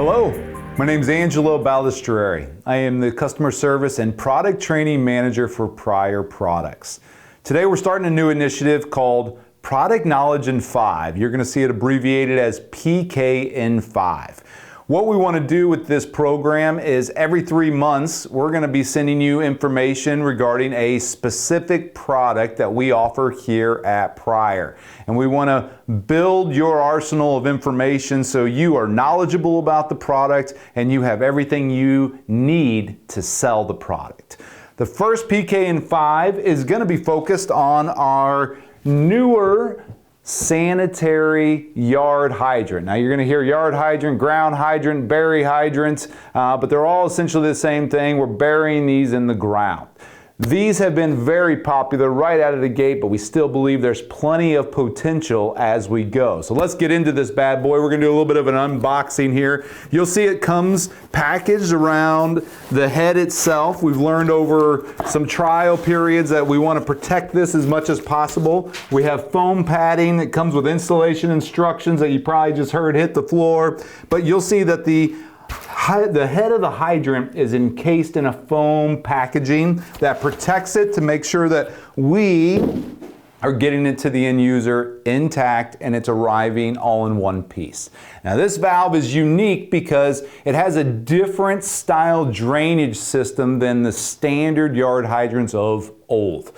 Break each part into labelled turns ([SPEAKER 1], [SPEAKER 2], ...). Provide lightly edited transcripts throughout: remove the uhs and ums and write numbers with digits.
[SPEAKER 1] Hello, my name is Angelo Balistreri. I am the Customer Service and Product Training Manager for Prier Products. Today we're starting a new initiative called Product Knowledge in 5. You're going to see it abbreviated as PKn5. What we want to do with this program is every 3 months we're going to be sending you information regarding a specific product that we offer here at Prier. And we want to build your arsenal of information so you are knowledgeable about the product and you have everything you need to sell the product. The first PKn5 is going to be focused on our newer sanitary yard hydrant. Now you're going to hear yard hydrant, ground hydrant, bury hydrant, but they're all essentially the same thing. We're burying these in the ground. These have been very popular right out of the gate, but we still believe there's plenty of potential as we go. So let's get into this bad boy. We're going to do a little bit of an unboxing here. You'll see it comes packaged around the head itself. We've learned over some trial periods that we want to protect this as much as possible. We have foam padding that comes with installation instructions that you probably just heard hit the floor, but you'll see that the head of the hydrant is encased in a foam packaging that protects it to make sure that we are getting it to the end user intact and it's arriving all in one piece. Now this valve is unique because it has a different style drainage system than the standard yard hydrants of old.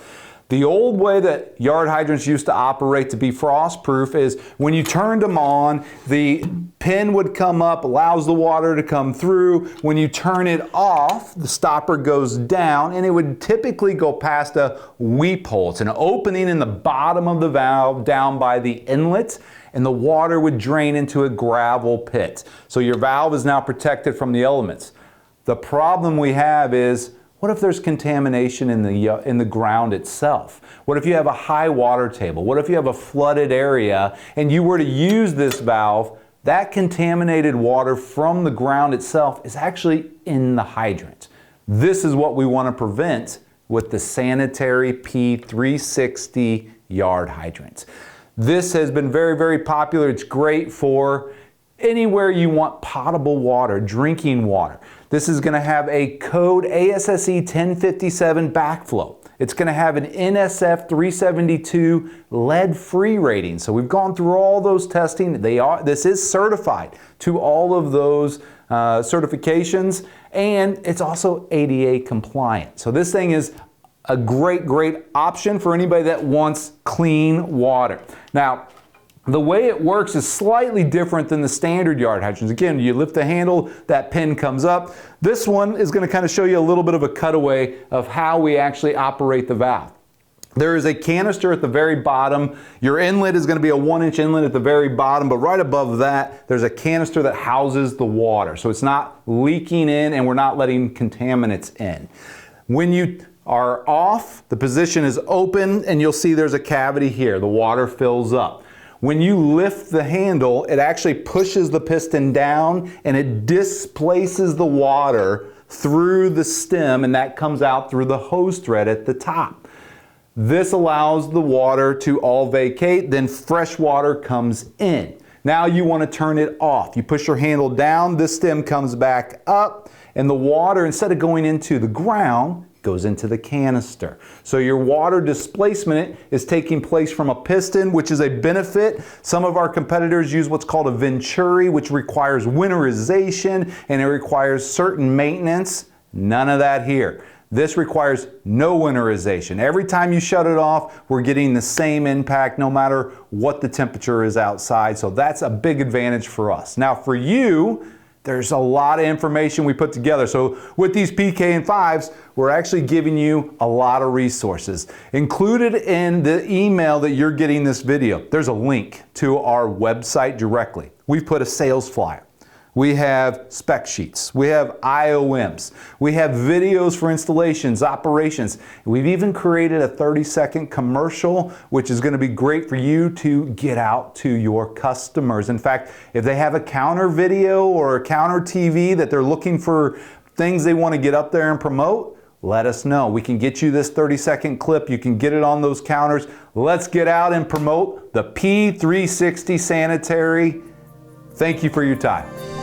[SPEAKER 1] The old way that yard hydrants used to operate to be frost proof is when you turned them on, the pin would come up, allows the water to come through. When you turn it off, the stopper goes down and it would typically go past a weep hole. It's an opening in the bottom of the valve down by the inlet, and the water would drain into a gravel pit. So your valve is now protected from the elements. The problem we have is, what if there's contamination in the ground itself? What if you have a high water table? What if you have a flooded area and you were to use this valve? That contaminated water from the ground itself is actually in the hydrant. This is what we want to prevent with the Sanitary P-360 yard hydrants. This has been very, very popular. It's great for anywhere you want potable water, drinking water. This is going to have a code ASSE 1057 backflow. It's going to have an NSF 372 lead-free rating. So we've gone through all those testing. This is certified to all of those certifications, and it's also ADA compliant. So this thing is a great, great option for anybody that wants clean water. Now, the way it works is slightly different than the standard yard hydrants. Again, you lift the handle, that pin comes up. This one is going to kind of show you a little bit of a cutaway of how we actually operate the valve. There is a canister at the very bottom. Your inlet is going to be a 1-inch inlet at the very bottom, but right above that, there's a canister that houses the water. So it's not leaking in and we're not letting contaminants in. When you are off, the position is open and you'll see there's a cavity here. The water fills up. When you lift the handle, it actually pushes the piston down and it displaces the water through the stem, and that comes out through the hose thread at the top. This allows the water to all vacate, then fresh water comes in. Now you want to turn it off. You push your handle down, this stem comes back up, and the water, instead of going into the ground, goes into the canister. So your water displacement is taking place from a piston, which is a benefit. Some of our competitors use what's called a Venturi, which requires winterization and it requires certain maintenance. None of that here. This requires no winterization. Every time you shut it off, we're getting the same impact no matter what the temperature is outside. So that's a big advantage for us. Now for you, there's a lot of information we put together. So with these PKn5s, we're actually giving you a lot of resources. Included in the email that you're getting this video, there's a link to our website directly. We've put a sales flyer. We have spec sheets. We have IOMs. We have videos for installations, operations. We've even created a 30-second commercial, which is going to be great for you to get out to your customers. In fact, if they have a counter video or a counter TV that they're looking for things they want to get up there and promote, let us know. We can get you this 30-second clip. You can get it on those counters. Let's get out and promote the P-360 Sanitary. Thank you for your time.